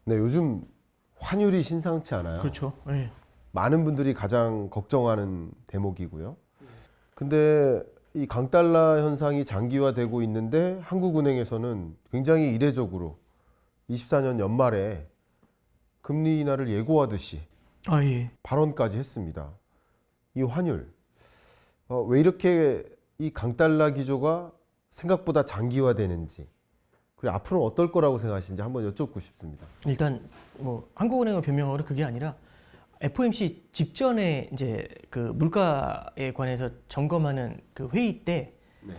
네, 요즘 환율이 신상치 않아요. 그렇죠. 네. 많은 분들이 가장 걱정하는 대목이고요. 근데 이 강달러 현상이 장기화되고 있는데 한국은행에서는 굉장히 이례적으로 24년 연말에 금리 인하를 예고하듯이 아 예. 발언까지 했습니다. 이 환율 왜 이렇게 이 강달러 기조가 생각보다 장기화되는지, 그리고 앞으로 어떨 거라고 생각하시는지 한번 여쭙고 싶습니다. 일단 뭐 한국은행의 변명으로 그게 아니라 FOMC 직전에 이제 그 물가에 관해서 점검하는 그 회의 때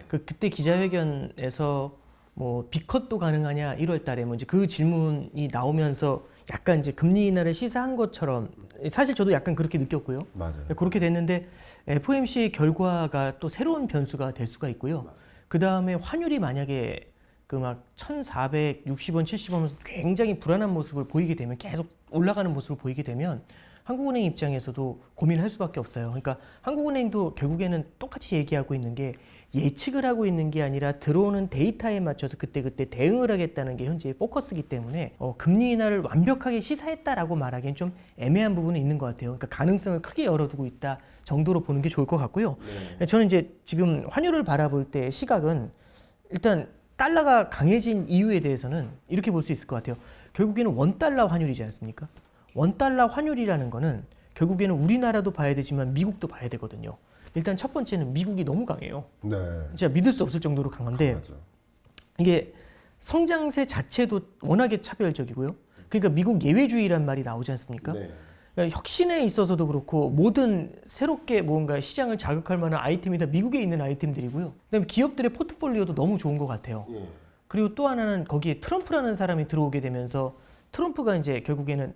그때 기자회견에서 뭐 B컷도 가능하냐 1월 달에 뭐 이제 그 질문이 나오면서 약간 이제 금리 인하를 시사한 것처럼 사실 저도 약간 그렇게 느꼈고요. 맞아요. 그렇게 됐는데 FOMC 결과가 또 새로운 변수가 될 수가 있고요. 그 다음에 환율이 만약에 그 막 1,460원, 70원 굉장히 불안한 모습을 보이게 되면 계속 올라가는 모습을 보이게 되면 한국은행 입장에서도 고민을 할 수밖에 없어요. 그러니까 한국은행도 결국에는 똑같이 얘기하고 있는 게 예측을 하고 있는 게 아니라 들어오는 데이터에 맞춰서 그때그때 대응을 하겠다는 게 현재의 포커스이기 때문에 금리 인하를 완벽하게 시사했다라고 말하기엔 좀 애매한 부분은 있는 것 같아요. 그러니까 가능성을 크게 열어두고 있다 정도로 보는 게 좋을 것 같고요. 저는 이제 지금 환율을 바라볼 때 시각은 일단 달러가 강해진 이유에 대해서는 이렇게 볼 수 있을 것 같아요. 결국에는 원달러 환율이지 않습니까? 원달러 환율이라는 거는 결국에는 우리나라도 봐야 되지만 미국도 봐야 되거든요. 일단 첫 번째는 미국이 너무 강해요. 네. 진짜 믿을 수 없을 정도로 강한데 강하죠. 이게 성장세 자체도 워낙에 차별적이고요. 그러니까 미국 예외주의란 말이 나오지 않습니까? 네. 그러니까 혁신에 있어서도 그렇고 모든 새롭게 뭔가 시장을 자극할 만한 아이템이 다 미국에 있는 아이템들이고요. 그다음에 기업들의 포트폴리오도 너무 좋은 것 같아요. 예. 그리고 또 하나는 거기에 트럼프라는 사람이 들어오게 되면서 트럼프가 이제 결국에는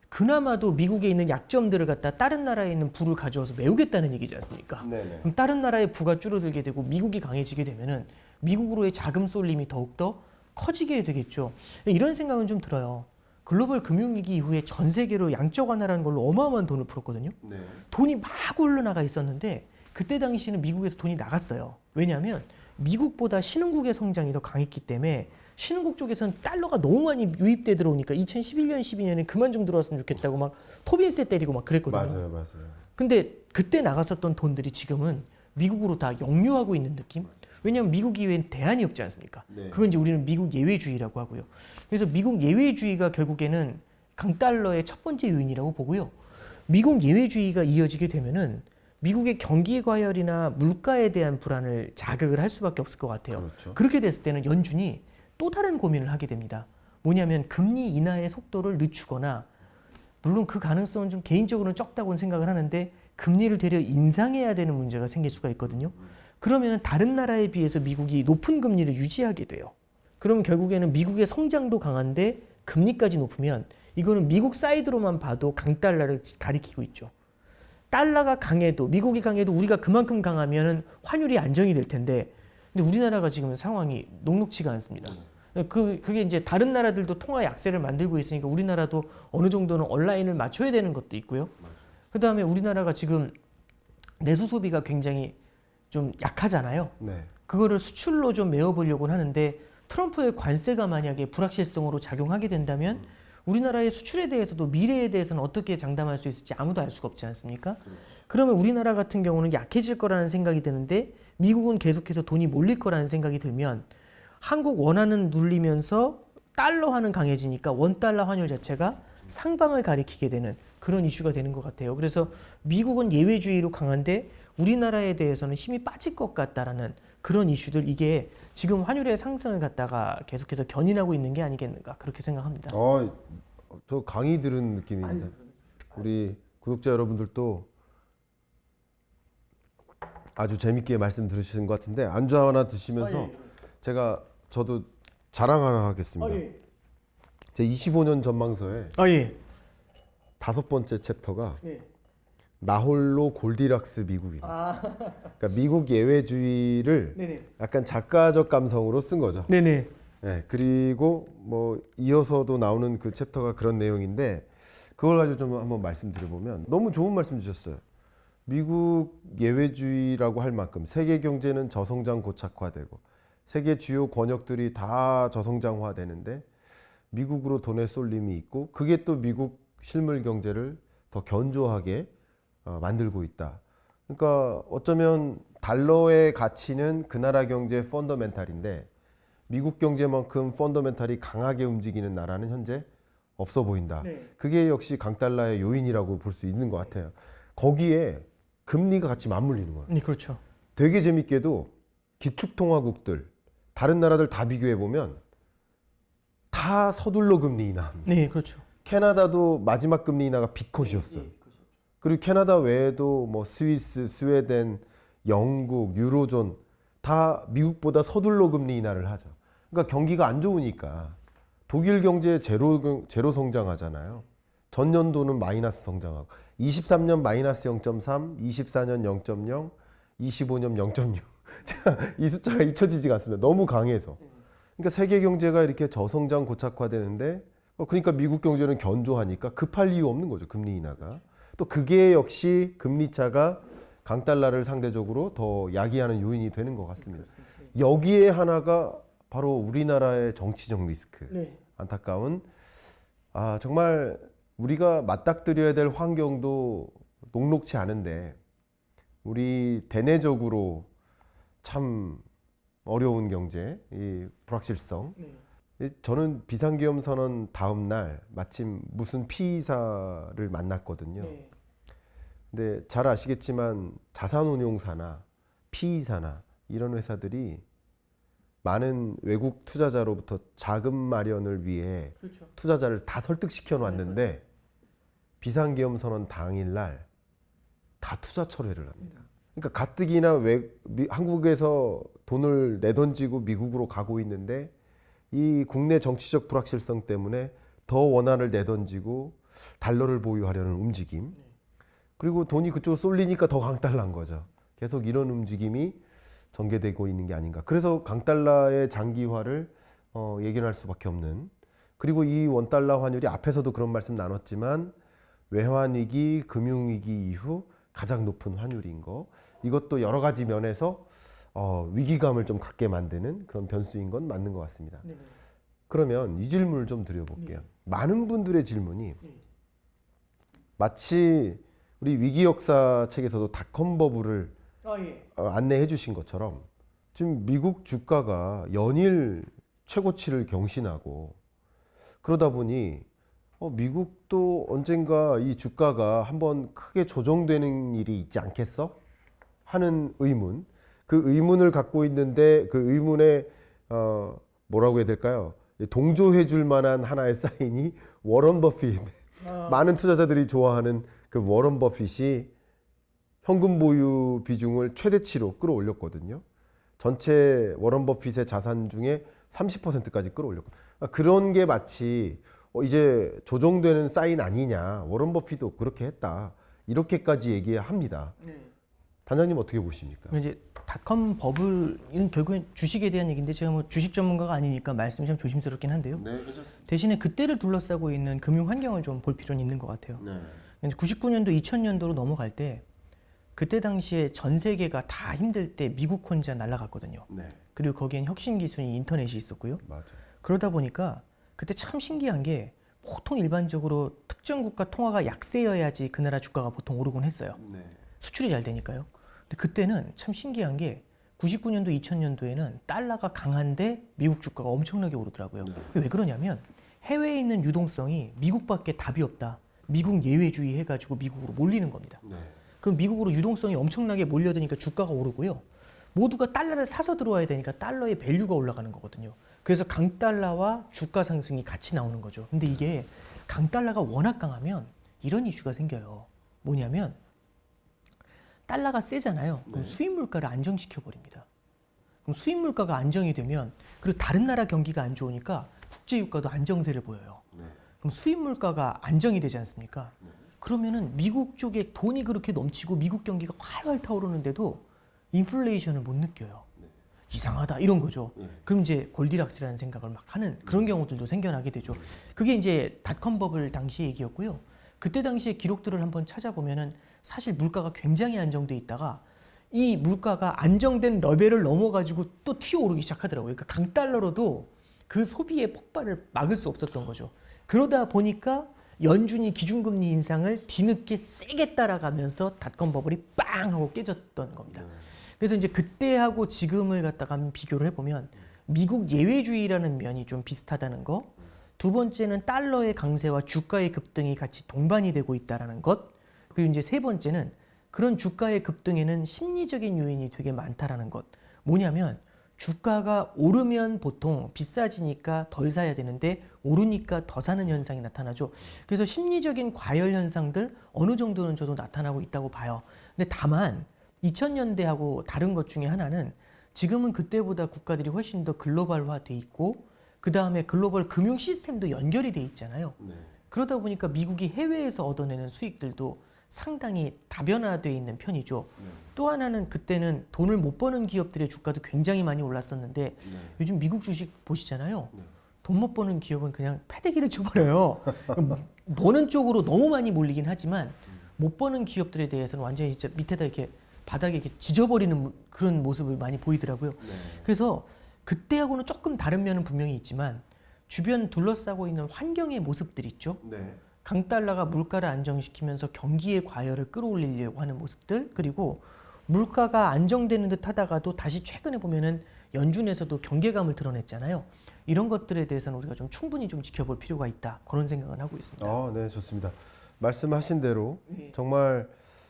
그나마도 미국에 있는 약점들을 갖다 다른 나라에 있는 부를 가져와서 메우겠다는 얘기지 않습니까? 네네. 그럼 다른 나라의 부가 줄어들게 되고 미국이 강해지게 되면은 미국으로의 자금 쏠림이 더욱더 커지게 되겠죠. 이런 생각은 좀 들어요. 글로벌 금융위기 이후에 전 세계로 양적 완화라는 걸로 어마어마한 돈을 풀었거든요. 네. 돈이 막 흘러나가 있었는데 그때 당시에는 미국에서 돈이 나갔어요. 왜냐하면 미국보다 신흥국의 성장이 더 강했기 때문에 신흥국 쪽에서는 달러가 너무 많이 유입돼 들어오니까 2011년, 12년에 그만 좀 들어왔으면 좋겠다고 막 토빈세 때리고 막 그랬거든요. 맞아요, 맞아요. 근데 그때 나갔었던 돈들이 지금은 미국으로 다 역류하고 있는 느낌? 왜냐하면 미국 이외엔 대안이 없지 않습니까? 네. 그건 이제 우리는 미국 예외주의라고 하고요. 그래서 미국 예외주의가 결국에는 강달러의 첫 번째 요인이라고 보고요. 미국 예외주의가 이어지게 되면은 미국의 경기 과열이나 물가에 대한 불안을 자극을 할 수밖에 없을 것 같아요. 그렇죠. 그렇게 됐을 때는 연준이 또 다른 고민을 하게 됩니다. 뭐냐면 금리 인하의 속도를 늦추거나 물론 그 가능성은 좀 개인적으로는 적다고 생각을 하는데 금리를 되려 인상해야 되는 문제가 생길 수가 있거든요. 그러면 다른 나라에 비해서 미국이 높은 금리를 유지하게 돼요. 그러면 결국에는 미국의 성장도 강한데 금리까지 높으면 이거는 미국 사이드로만 봐도 강달러를 가리키고 있죠. 달러가 강해도 미국이 강해도 우리가 그만큼 강하면은 환율이 안정이 될 텐데 근데 우리나라가 지금 상황이 녹록치가 않습니다. 그게 이제 다른 나라들도 통화 약세를 만들고 있으니까 우리나라도 어느 정도는 온라인을 맞춰야 되는 것도 있고요. 그 다음에 우리나라가 지금 내수 소비가 굉장히 좀 약하잖아요. 네. 그거를 수출로 좀 메워보려고 하는데 트럼프의 관세가 만약에 불확실성으로 작용하게 된다면 우리나라의 수출에 대해서도 미래에 대해서는 어떻게 장담할 수 있을지 아무도 알 수가 없지 않습니까? 그러면 우리나라 같은 경우는 약해질 거라는 생각이 드는데 미국은 계속해서 돈이 몰릴 거라는 생각이 들면 한국 원화는 눌리면서 달러화는 강해지니까 원달러 환율 자체가 상방을 가리키게 되는 그런 이슈가 되는 것 같아요. 그래서 미국은 예외주의로 강한데 우리나라에 대해서는 힘이 빠질 것 같다라는 그런 이슈들 이게 지금 환율의 상승을 갖다가 계속해서 견인하고 있는 게 아니겠는가 그렇게 생각합니다. 저 강의 들은 느낌입니다. 우리 구독자 여러분들도 아주 재밌게 말씀 들으시는 것 같은데 안주 하나 드시면서 저도 자랑 하나 하겠습니다. 제 25년 전망서에 예. 5번째 챕터가 나홀로 골디락스 미국입니다. 그러니까 미국 예외주의를 네네. 약간 작가적 감성으로 쓴 거죠. 네네. 네, 그리고 뭐 이어서도 나오는 그 챕터가 그런 내용인데 그걸 가지고 좀 한번 말씀드려보면 너무 좋은 말씀 주셨어요. 미국 예외주의라고 할 만큼 세계 경제는 저성장 고착화되고 세계 주요 권역들이 다 저성장화되는데 미국으로 돈의 쏠림이 있고 그게 또 미국 실물 경제를 더 견조하게 만들고 있다. 그러니까 어쩌면 달러의 가치는 그 나라 경제의 펀더멘탈인데 미국 경제만큼 펀더멘탈이 강하게 움직이는 나라는 현재 없어 보인다. 네. 그게 역시 강달러의 요인이라고 볼 수 있는 것 같아요. 거기에 금리가 같이 맞물리는 거예요. 네, 그렇죠. 되게 재밌게도 기축통화국들 다른 나라들 다 비교해 보면 다 서둘러 금리 인하합니다. 네, 그렇죠. 캐나다도 마지막 금리 인하가 비컷이었어요. 그리고 캐나다 외에도 뭐 스위스, 스웨덴, 영국, 유로존 다 미국보다 서둘러 금리 인하를 하죠. 그러니까 경기가 안 좋으니까 독일 경제 제로 성장하잖아요. 전년도는 마이너스 성장하고 23년 마이너스 0.3, 24년 0.0, 25년 0.6. 이 숫자가 잊혀지지가 않습니다. 너무 강해서. 그러니까 세계 경제가 이렇게 저성장 고착화되는데 그러니까 미국 경제는 견조하니까 급할 이유 없는 거죠. 금리 인하가. 또 그게 역시 금리 차가 강달러를 상대적으로 더 야기하는 요인이 되는 것 같습니다. 여기에 하나가 바로 우리나라의 정치적 리스크. 네. 안타까운 정말 우리가 맞닥뜨려야 될 환경도 녹록치 않은데 우리 대내적으로 참 어려운 경제, 이 불확실성. 저는 비상계엄 선언 다음 날 마침 무슨 피의사를 만났거든요. 네. 근데 잘 아시겠지만 자산운용사나 피의사나 이런 회사들이 많은 외국 투자자로부터 자금 마련을 위해 그렇죠. 투자자를 다 설득시켜 놨는데 비상계엄 선언 당일날 다 투자 철회를 합니다. 그러니까 가뜩이나 한국에서 돈을 내던지고 미국으로 가고 있는데 이 국내 정치적 불확실성 때문에 더 원화를 내던지고 달러를 보유하려는 움직임. 그리고 돈이 그쪽으로 쏠리니까 더 강달러인 거죠. 계속 이런 움직임이 전개되고 있는 게 아닌가. 그래서 강달러의 장기화를 예견할 수밖에 없는. 그리고 이 원달러 환율이 앞에서도 그런 말씀 나눴지만 외환위기, 금융위기 이후 가장 높은 환율인 거. 이것도 여러 가지 면에서 위기감을 좀 갖게 만드는 그런 변수인 건 맞는 것 같습니다. 네. 그러면 이 질문을 좀 드려볼게요. 많은 분들의 질문이 마치 우리 위기 역사 책에서도 닷컴 버블을 안내해 주신 것처럼 지금 미국 주가가 연일 최고치를 경신하고 그러다 보니 미국도 언젠가 이 주가가 한번 크게 조정되는 일이 있지 않겠어? 하는 의문. 그 의문을 갖고 있는데 그 의문에 뭐라고 해야 될까요? 동조해 줄 만한 하나의 사인이 워런 버핏. 많은 투자자들이 좋아하는 그 워런 버핏이 현금 보유 비중을 최대치로 끌어올렸거든요. 전체 워런 버핏의 자산 중에 30%까지 끌어올렸거든요. 그런 게 마치 이제 조정되는 사인 아니냐. 워런 버핏도 그렇게 했다. 이렇게까지 얘기합니다. 단장님 어떻게 보십니까? 이제 닷컴 버블은 결국엔 주식에 대한 얘기인데 제가 뭐 주식 전문가가 아니니까 말씀이 좀 조심스럽긴 한데요. 네, 그렇죠. 대신에 그때를 둘러싸고 있는 금융 환경을 좀 볼 필요는 있는 것 같아요. 네. 99년도, 2000년도로 넘어갈 때 그때 당시에 전 세계가 다 힘들 때 미국 혼자 날아갔거든요. 네. 그리고 거기엔 혁신 기술인 인터넷이 있었고요. 맞아. 그러다 보니까 그때 참 신기한 게 보통 일반적으로 특정 국가 통화가 약세여야지 그 나라 주가가 보통 오르곤 했어요. 네. 수출이 잘 되니까요. 근데 그때는 참 신기한 게 99년도, 2000년도에는 달러가 강한데 미국 주가가 엄청나게 오르더라고요. 왜 그러냐면 해외에 있는 유동성이 미국밖에 답이 없다. 미국 예외주의 해가지고 미국으로 몰리는 겁니다. 네. 그럼 미국으로 유동성이 엄청나게 몰려드니까 주가가 오르고요. 모두가 달러를 사서 들어와야 되니까 달러의 밸류가 올라가는 거거든요. 그래서 강달러와 주가 상승이 같이 나오는 거죠. 근데 이게 강달러가 워낙 강하면 이런 이슈가 생겨요. 뭐냐면 달러가 세잖아요. 그럼 수입 물가를 안정시켜 버립니다. 그럼 수입 물가가 안정이 되면 그리고 다른 나라 경기가 안 좋으니까 국제 유가도 안정세를 보여요. 그럼 수입 물가가 안정이 되지 않습니까? 그러면은 미국 쪽에 돈이 그렇게 넘치고 미국 경기가 활활 타오르는데도 인플레이션을 못 느껴요. 이상하다 이런 거죠. 그럼 이제 골디락스라는 생각을 막 하는 그런 경우들도 생겨나게 되죠. 그게 이제 닷컴 버블 당시 얘기였고요. 그때 당시의 기록들을 한번 찾아보면은 사실 물가가 굉장히 안정돼 있다가 이 물가가 안정된 레벨을 넘어가지고 또 튀어오르기 시작하더라고요. 그러니까 강달러로도 그 소비의 폭발을 막을 수 없었던 거죠. 그러다 보니까 연준이 기준금리 인상을 뒤늦게 세게 따라가면서 닷컴 버블이 빵 하고 깨졌던 겁니다. 그래서 이제 그때하고 지금을 갖다가 한번 비교를 해보면 미국 예외주의라는 면이 좀 비슷하다는 거, 두 번째는 달러의 강세와 주가의 급등이 같이 동반이 되고 있다는 것, 그리고 이제 세 번째는 그런 주가의 급등에는 심리적인 요인이 되게 많다라는 것. 뭐냐면 주가가 오르면 보통 비싸지니까 덜 사야 되는데 오르니까 더 사는 현상이 나타나죠. 그래서 심리적인 과열 현상들 어느 정도는 저도 나타나고 있다고 봐요. 근데 다만 2000년대하고 다른 것 중에 하나는 지금은 그때보다 국가들이 훨씬 더 글로벌화돼 있고 그 다음에 글로벌 금융 시스템도 연결이 돼 있잖아요. 그러다 보니까 미국이 해외에서 얻어내는 수익들도 상당히 다변화되어 있는 편이죠. 또 하나는 그때는 돈을 못 버는 기업들의 주가도 굉장히 많이 올랐었는데 요즘 미국 주식 보시잖아요. 돈 못 버는 기업은 그냥 패대기를 쳐버려요. 버는 쪽으로 너무 많이 몰리긴 하지만 못 버는 기업들에 대해서는 완전히 진짜 밑에다 이렇게 바닥에 이렇게 지져버리는 그런 모습을 많이 보이더라고요. 그래서 그때하고는 조금 다른 면은 분명히 있지만 주변 둘러싸고 있는 환경의 모습들 있죠. 강달러가 물가를 안정시키면서 경기의 과열을 끌어올리려고 하는 모습들, 그리고 물가가 안정되는 듯 하다가도 다시 최근에 보면은 연준에서도 경계감을 드러냈잖아요. 이런 것들에 대해서는 우리가 좀 충분히 좀 지켜볼 필요가 있다. 그런 생각을 하고 있습니다. 네, 좋습니다. 말씀하신 대로 정말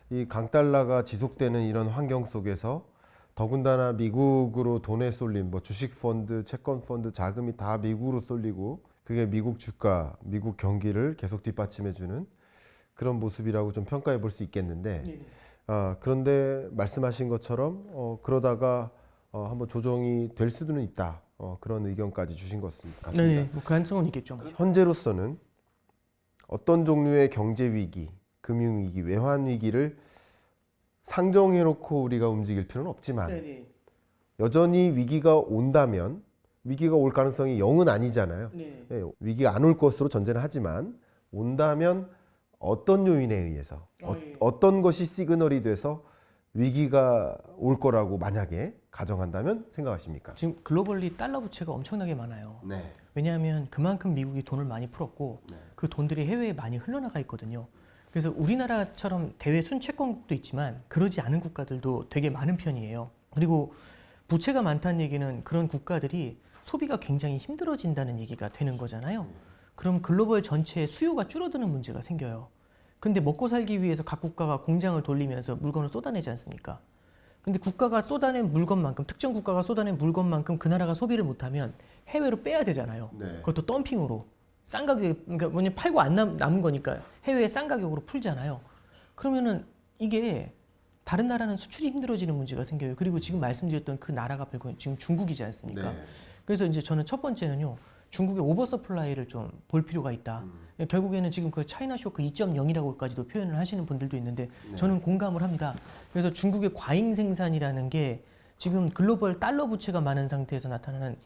이 강달러가 지속되는 이런 환경 속에서 더군다나 미국으로 돈에 쏠린 뭐 주식 펀드, 채권 펀드 자금이 다 미국으로 쏠리고 그게 미국 주가, 미국 경기를 계속 뒷받침해주는 그런 모습이라고 좀 평가해 볼 수 있겠는데, 그런데 말씀하신 것처럼 그러다가 한번 조정이 될 수는 있다. 그런 의견까지 주신 것 같습니다. 네, 뭐 가능성은 있겠죠. 현재로서는 어떤 종류의 경제 위기, 금융 위기, 외환 위기를 상정해 놓고 우리가 움직일 필요는 없지만 여전히 위기가 온다면 위기가 올 가능성이 0은 아니잖아요. 위기가 안 올 것으로 전제는 하지만 온다면 어떤 요인에 의해서 어떤 것이 시그널이 돼서 위기가 올 거라고 만약에 가정한다면 생각하십니까? 지금 글로벌리 달러 부채가 엄청나게 많아요. 왜냐하면 그만큼 미국이 돈을 많이 풀었고 그 돈들이 해외에 많이 흘러나가 있거든요. 그래서 우리나라처럼 대외 순채권국도 있지만 그러지 않은 국가들도 되게 많은 편이에요. 그리고 부채가 많다는 얘기는 그런 국가들이 소비가 굉장히 힘들어진다는 얘기가 되는 거잖아요. 그럼 글로벌 전체의 수요가 줄어드는 문제가 생겨요. 근데 먹고 살기 위해서 각 국가가 공장을 돌리면서 물건을 쏟아내지 않습니까? 근데 국가가 쏟아낸 물건만큼, 특정 국가가 쏟아낸 물건만큼 그 나라가 소비를 못하면 해외로 빼야 되잖아요. 그것도 덤핑으로. 싼 가격에, 그러니까 뭐냐, 팔고 안 남은 거니까 해외에 싼 가격으로 풀잖아요. 그러면은 이게 다른 나라는 수출이 힘들어지는 문제가 생겨요. 그리고 지금 말씀드렸던 그 나라가 결국은 지금 중국이지 않습니까? 그래서 이제 저는 첫 번째는요, 중국의 오버 서플라이를 좀 볼 필요가 있다. 결국에는 지금 그 차이나 쇼크 2.0이라고까지도 표현을 하시는 분들도 있는데 저는 공감을 합니다. 그래서 중국의 과잉 생산이라는 게 지금 글로벌 달러 부채가 많은 상태에서 나타나는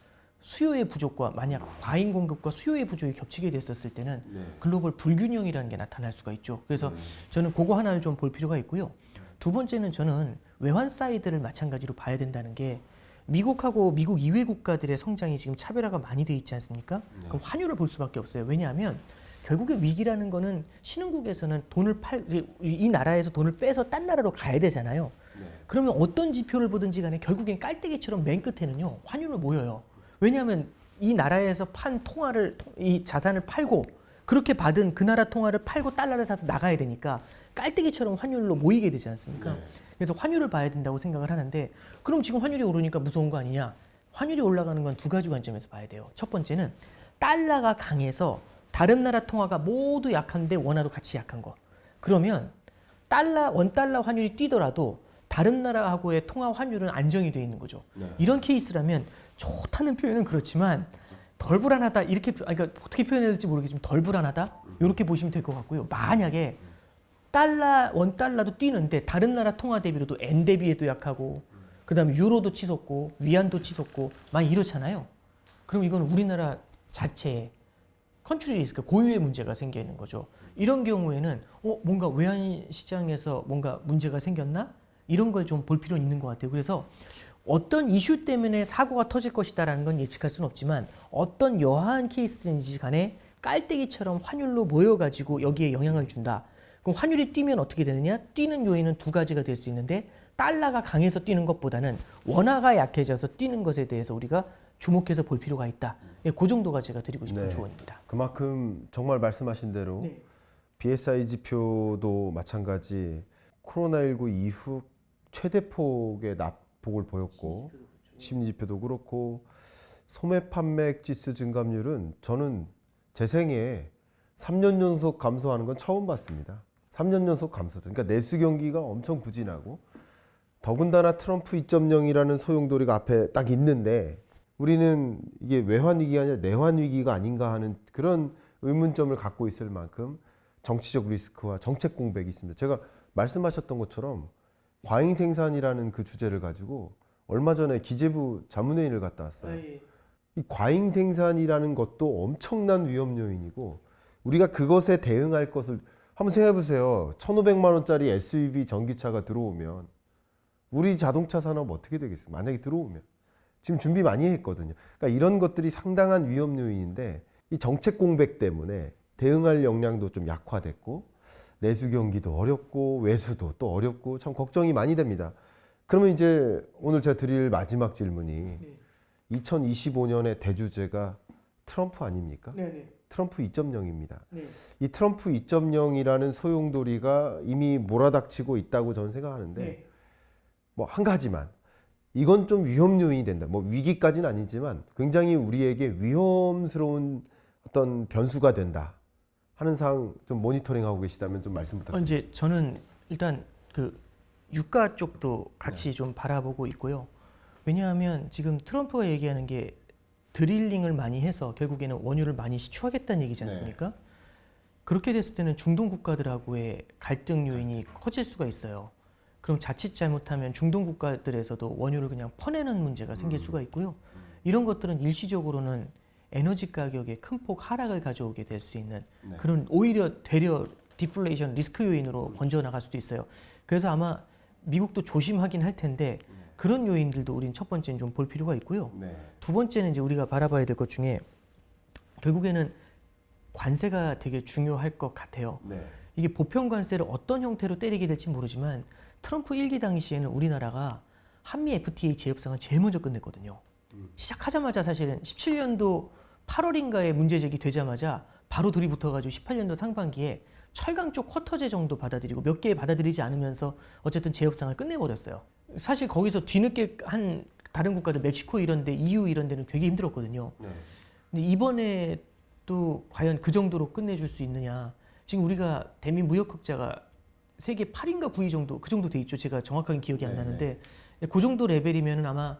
수요의 부족과 만약 과잉 공급과 수요의 부족이 겹치게 됐었을 때는 글로벌 불균형이라는 게 나타날 수가 있죠. 그래서 저는 그거 하나를 좀 볼 필요가 있고요. 두 번째는 저는 외환 사이드를 마찬가지로 봐야 된다는 게 미국하고 미국 이외 국가들의 성장이 지금 차별화가 많이 돼 있지 않습니까? 그럼 환율을 볼 수밖에 없어요. 왜냐하면 결국에 위기라는 거는 신흥국에서는 이 나라에서 돈을 빼서 딴 나라로 가야 되잖아요. 그러면 어떤 지표를 보든지 간에 결국엔 깔때기처럼 맨 끝에는요, 환율을 모여요. 왜냐하면 이 나라에서 판 통화를, 이 자산을 팔고 그렇게 받은 그 나라 통화를 팔고 달러를 사서 나가야 되니까 깔때기처럼 환율로 모이게 되지 않습니까? 그래서 환율을 봐야 된다고 생각을 하는데, 그럼 지금 환율이 오르니까 무서운 거 아니냐? 환율이 올라가는 건 두 가지 관점에서 봐야 돼요. 첫 번째는 달러가 강해서 다른 나라 통화가 모두 약한데 원화도 같이 약한 거. 그러면 원달러 환율이 뛰더라도 다른 나라하고의 통화 환율은 안정이 돼 있는 거죠. 이런 케이스라면 좋다는 표현은 그렇지만 덜 불안하다, 이렇게, 그러니까 어떻게 표현해야 될지 모르겠지만 덜 불안하다, 이렇게 보시면 될 것 같고요. 만약에 원달러도 뛰는데 다른 나라 통화 대비로도 엔 대비에도 약하고 그 다음에 유로도 치솟고 위안도 치솟고 많이 이렇잖아요. 그럼 이건 우리나라 자체에 컨트리 리스크, 고유의 문제가 생겨 있는 거죠. 이런 경우에는 뭔가 외환 시장에서 뭔가 문제가 생겼나? 이런 걸 좀 볼 필요는 있는 것 같아요. 그래서 어떤 이슈 때문에 사고가 터질 것이다라는 건 예측할 수는 없지만 어떤 여하한 케이스든지 간에 깔때기처럼 환율로 모여가지고 여기에 영향을 준다. 그럼 환율이 뛰면 어떻게 되느냐? 뛰는 요인은 두 가지가 될 수 있는데 달러가 강해서 뛰는 것보다는 원화가 약해져서 뛰는 것에 대해서 우리가 주목해서 볼 필요가 있다. 예, 그 정도가 제가 드리고 싶은 네. 조언입니다. 그만큼 정말 말씀하신 대로 네. BSI 지표도 마찬가지 코로나19 이후 최대폭의 낙폭을 보였고 심리 지표도 그렇고 소매 판매 지수 증감률은 저는 제 생에 3년 연속 감소하는 건 처음 봤습니다. 3년 연속 감소죠. 그러니까 내수 경기가 엄청 부진하고 더군다나 트럼프 2.0이라는 소용돌이가 앞에 딱 있는데 우리는 이게 외환 위기가 아니라 내환 위기가 아닌가 하는 그런 의문점을 갖고 있을 만큼 정치적 리스크와 정책 공백이 있습니다. 제가 말씀하셨던 것처럼 과잉 생산이라는 그 주제를 가지고 얼마 전에 기재부 자문회의를 갔다 왔어요. 이 과잉 생산이라는 것도 엄청난 위험 요인이고 우리가 그것에 대응할 것을 한번 생각해 보세요. 1,500만 원짜리 SUV 전기차가 들어오면 우리 자동차 산업 어떻게 되겠어요? 만약에 들어오면. 지금 준비 많이 했거든요. 그러니까 이런 것들이 상당한 위험 요인인데 이 정책 공백 때문에 대응할 역량도 좀 약화됐고 내수 경기도 어렵고 외수도 또 어렵고 참 걱정이 많이 됩니다. 그러면 이제 오늘 제가 드릴 마지막 질문이 2025년의 대주제가 트럼프 아닙니까? 트럼프 2.0입니다. 이 트럼프 2.0이라는 소용돌이가 이미 몰아닥치고 있다고 저는 생각하는데 뭐 한 가지만 이건 좀 위험 요인이 된다. 뭐 위기까지는 아니지만 굉장히 우리에게 위험스러운 어떤 변수가 된다 하는 사항 좀 모니터링하고 계시다면 좀 말씀 부탁드립니다. 이제 저는 일단 그 유가 쪽도 같이 좀 바라보고 있고요. 왜냐하면 지금 트럼프가 얘기하는 게 드릴링을 많이 해서 결국에는 원유를 많이 시추하겠다는 얘기지 않습니까? 그렇게 됐을 때는 중동 국가들하고의 갈등 요인이 커질 수가 있어요. 그럼 자칫 잘못하면 중동 국가들에서도 원유를 그냥 퍼내는 문제가 생길 수가 있고요. 이런 것들은 일시적으로는 에너지 가격에 큰 폭 하락을 가져오게 될 수 있는 그런 오히려 되려 디플레이션 리스크 요인으로 번져나갈 수도 있어요. 그래서 아마 미국도 조심하긴 할 텐데 그런 요인들도 우린 첫 번째는 좀 볼 필요가 있고요. 두 번째는 이제 우리가 바라봐야 될 것 중에 결국에는 관세가 되게 중요할 것 같아요. 이게 보편 관세를 어떤 형태로 때리게 될지 모르지만 트럼프 1기 당시에는 우리나라가 한미 FTA 재협상을 제일 먼저 끝냈거든요. 시작하자마자 사실은 17년도 8월인가에 문제 제기되자마자 바로 들이붙어가지고 18년도 상반기에 철강 쪽 쿼터제 정도 받아들이고 몇 개 받아들이지 않으면서 어쨌든 재협상을 끝내버렸어요. 사실 거기서 뒤늦게 한 다른 국가들 멕시코 이런 데 EU 이런 데는 되게 힘들었거든요. 근데 이번에 또 과연 그 정도로 끝내줄 수 있느냐. 지금 우리가 대미 무역 흑자가 세계 8인가 9위 정도 그 정도 돼 있죠. 제가 정확하게 기억이 안 나는데 그 정도 레벨이면은 아마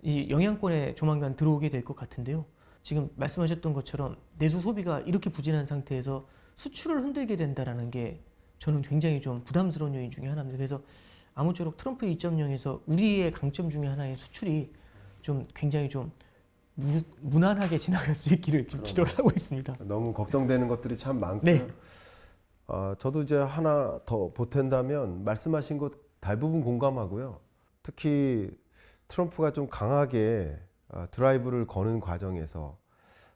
이 영향권에 조만간 들어오게 될 것 같은데요. 지금 말씀하셨던 것처럼 내수 소비가 이렇게 부진한 상태에서 수출을 흔들게 된다라는 게 저는 굉장히 좀 부담스러운 요인 중에 하나입니다. 그래서 아무쪼록 트럼프 2.0에서 우리의 강점 중에 하나인 수출이 좀 굉장히 좀 무난하게 지나갈 수 있기를 좀 기도를 하고 있습니다. 너무 걱정되는 것들이 참 많고요. 저도 이제 하나 더 보탠다면 말씀하신 것 대부분 공감하고요. 특히 트럼프가 좀 강하게 드라이브를 거는 과정에서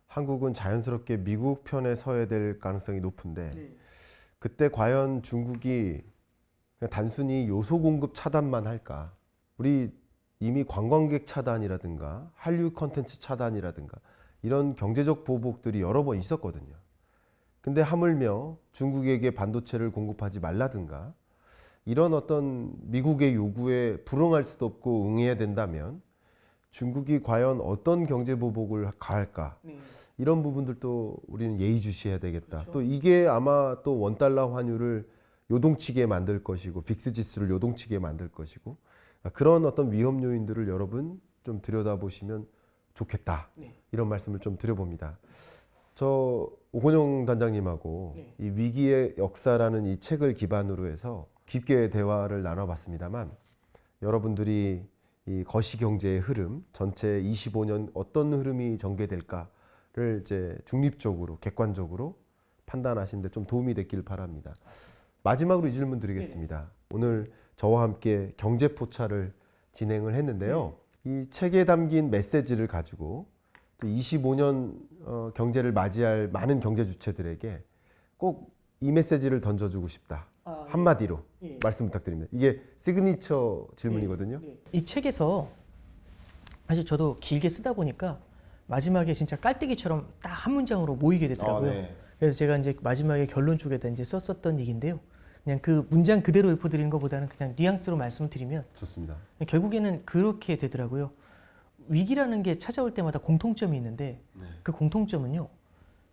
한국은 자연스럽게 미국 편에 서야 될 가능성이 높은데 그때 과연 중국이 그냥 단순히 요소 공급 차단만 할까? 우리 이미 관광객 차단이라든가 한류 컨텐츠 차단이라든가 이런 경제적 보복들이 여러 번 있었거든요. 근데 하물며 중국에게 반도체를 공급하지 말라든가 이런 어떤 미국의 요구에 불응할 수도 없고 응해야 된다면 중국이 과연 어떤 경제 보복을 가할까? 이런 부분들도 우리는 예의주시해야 되겠다. 또 이게 아마 또 원달러 환율을 요동치게 만들 것이고 빅스 지수를 요동치게 만들 것이고 그런 어떤 위험 요인들을 여러분 좀 들여다보시면 좋겠다. 이런 말씀을 좀 드려봅니다. 저 오건영 단장님하고 이 위기의 역사라는 이 책을 기반으로 해서 깊게 대화를 나눠봤습니다만 여러분들이 이 거시경제의 흐름 전체 25년 어떤 흐름이 전개될까를 이제 중립적으로 객관적으로 판단하시는데 좀 도움이 됐길 바랍니다. 마지막으로 이 질문 드리겠습니다. 오늘 저와 함께 경제 포차를 진행을 했는데요. 이 책에 담긴 메시지를 가지고 또 25년 경제를 맞이할 많은 경제 주체들에게 꼭 이 메시지를 던져주고 싶다. 한마디로 말씀 부탁드립니다. 이게 시그니처 질문이거든요. 이 책에서 사실 저도 길게 쓰다 보니까 마지막에 진짜 깔때기처럼 딱 한 문장으로 모이게 되더라고요. 네. 그래서 제가 이제 마지막에 결론 쪽에다 이제 썼었던 얘기인데요. 그냥 그 문장 그대로 읊어드리는 것보다는 그냥 뉘앙스로 말씀을 드리면 좋습니다. 결국에는 그렇게 되더라고요. 위기라는 게 찾아올 때마다 공통점이 있는데 그 공통점은요.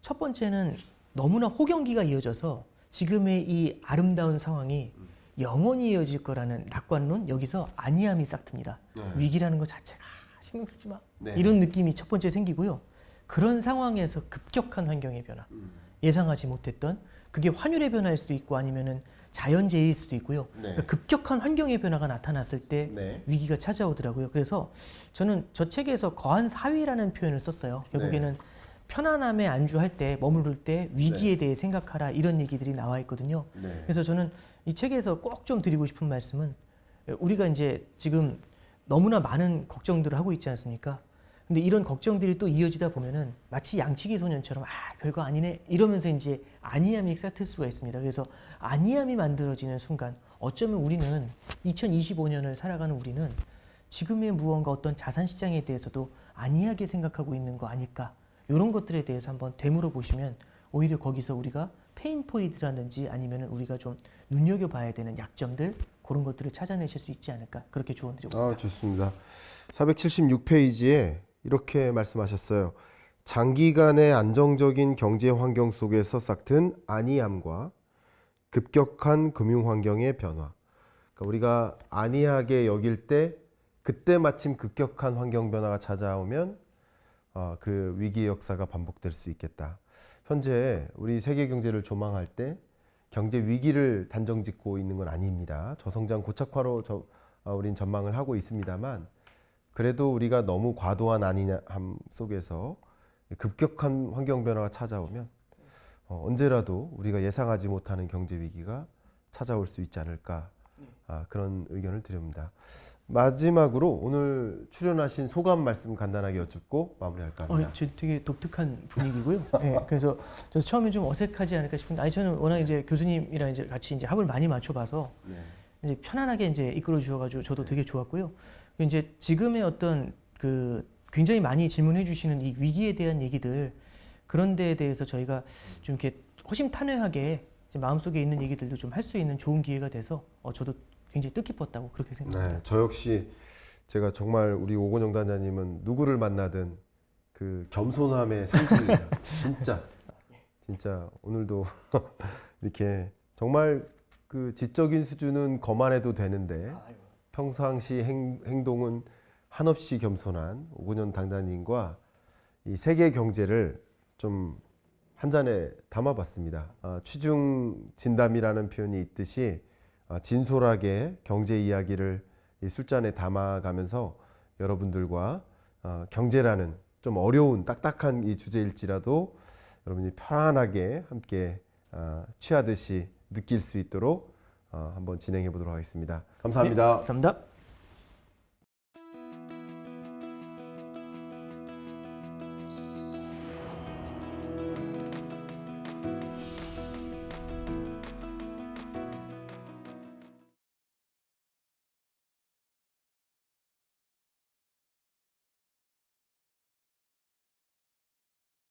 첫 번째는 너무나 호경기가 이어져서 지금의 이 아름다운 상황이 영원히 이어질 거라는 낙관론, 여기서 아니함이 싹 듭니다. 위기라는 것 자체가 신경 쓰지 마. 이런 느낌이 첫 번째 생기고요. 그런 상황에서 급격한 환경의 변화, 예상하지 못했던 그게 환율의 변화일 수도 있고 아니면은 자연재해일 수도 있고요. 그러니까 급격한 환경의 변화가 나타났을 때 위기가 찾아오더라고요. 그래서 저는 저 책에서 거한 사위라는 표현을 썼어요. 결국에는 편안함에 안주할 때, 머무를 때 위기에 대해 생각하라 이런 얘기들이 나와 있거든요. 그래서 저는 이 책에서 꼭 좀 드리고 싶은 말씀은 우리가 이제 지금 너무나 많은 걱정들을 하고 있지 않습니까? 근데 이런 걱정들이 또 이어지다 보면은 마치 양치기 소년처럼 별거 아니네 이러면서 이제 아니함이 싹틀 수가 있습니다. 그래서 아니함이 만들어지는 순간 어쩌면 우리는 2025년을 살아가는 우리는 지금의 무언가 어떤 자산 시장에 대해서도 아니하게 생각하고 있는 거 아닐까? 이런 것들에 대해서 한번 되물어 보시면 오히려 거기서 우리가 페인 포인트라든지 아니면 우리가 좀 눈여겨봐야 되는 약점들 그런 것들을 찾아내실 수 있지 않을까 그렇게 조언드려봅니다. 좋습니다. 476페이지에 이렇게 말씀하셨어요. 장기간의 안정적인 경제 환경 속에서 싹튼 안이함과 급격한 금융 환경의 변화. 그러니까 우리가 안이하게 여길 때 그때 마침 급격한 환경 변화가 찾아오면 그 위기의 역사가 반복될 수 있겠다. 현재 우리 세계 경제를 조망할 때 경제 위기를 단정짓고 있는 건 아닙니다. 저성장 고착화로 우린 전망을 하고 있습니다만 그래도 우리가 너무 과도한 안이함 속에서 급격한 환경 변화가 찾아오면 언제라도 우리가 예상하지 못하는 경제 위기가 찾아올 수 있지 않을까 그런 의견을 드립니다. 마지막으로 오늘 출연하신 소감 말씀 간단하게 여쭙고 마무리할까 합니다. 되게 독특한 분위기고요. 네, 그래서 저도 처음에 좀 어색하지 않을까 싶은데, 저는 워낙 이제 교수님이랑 이제 같이 이제 합을 많이 맞춰봐서 이제 편안하게 이제 이끌어 주셔가지고 저도 되게 좋았고요. 이제 지금의 어떤 그 굉장히 많이 질문해 주시는 이 위기에 대한 얘기들 그런 데에 대해서 저희가 좀 이렇게 허심탄회하게 마음속에 있는 얘기들도 좀 할 수 있는 좋은 기회가 돼서 저도 굉장히 뜻깊었다고 그렇게 생각합니다. 네, 저 역시 제가 정말 우리 오건영 단장님은 누구를 만나든 그 겸손함의 상징이다. 진짜 오늘도 이렇게 정말 그 지적인 수준은 거만해도 되는데 평상시 행동은 한없이 겸손한 오건영 당단님과 이 세계 경제를 좀 한 잔에 담아봤습니다. 취중 진담이라는 표현이 있듯이 진솔하게 경제 이야기를 이 술잔에 담아가면서 여러분들과 경제라는 좀 어려운 딱딱한 이 주제일지라도 여러분이 편안하게 함께 취하듯이 느낄 수 있도록 한번 진행해 보도록 하겠습니다. 감사합니다. 감사합니다.